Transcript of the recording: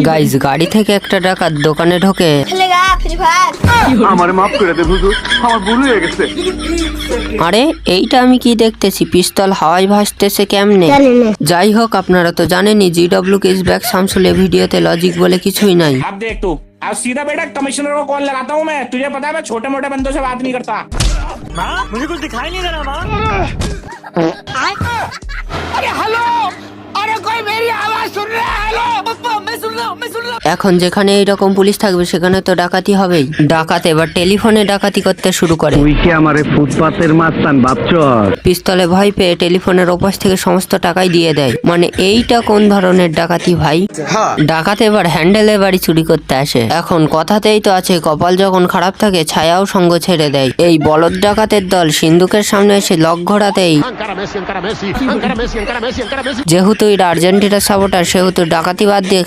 Guys গাড়ি থেকে একটা ডাকাত দোকানে ঢোকে। আমার মাফ করে দে হুজুর, আমার ভুল হয়ে গেছে। আরে এইটা আমি কি দেখতেছি, পিস্তল হাওয়ায় ভাসতেছে কেমনে? যাই হোক, আপনারা তো জানেনই GW ইজ ব্যাক শামসুল। এই ভিডিওতে লজিক বলে কিছুই নাই। अब देख तू, अब सीधा बेटा कमिश्नर को कॉल लगाता हूँ मैं। तुझे पता है मैं छोटे मोटे बंदों से बात नहीं करता। मुझे कुछ दिखाई नहीं दे रहा माँ। अरे हेलो, अरे कोई मेरी आवाज सुन रहा है? हेलो पप्पा मैं सुन रहा हूँ। এখন যেখানে এইরকম পুলিশ থাকবে সেখানে তো ডাকাতি হবেই। ডাকাত এবার টেলিফোনে ডাকাতি করতে শুরু করে। তুই কি আমারে ফুটপাতের মাস্তান ভাবছস? পিস্তলে ভয় পেয়ে টেলিফোনের ওপাশ থেকে সমস্ত টাকাই দিয়ে দেয়। মানে এইটা কোন ধরনের ডাকাতি ভাই? ডাকাত এবার হ্যান্ডেলে বাড়ি চুরি করতে আসে। এখন কথাতেই তো আছে, কপাল যখন খারাপ থাকে ছায়াও সঙ্গ ছেড়ে দেয়। এই বলদ ডাকাতের দল সিন্ধুকের সামনে এসে লক ঘোরাতেই, যেহেতু এর আর্জেন্টিনার সাপোর্টার সেহেতু ডাকাতি বাদ দিয়ে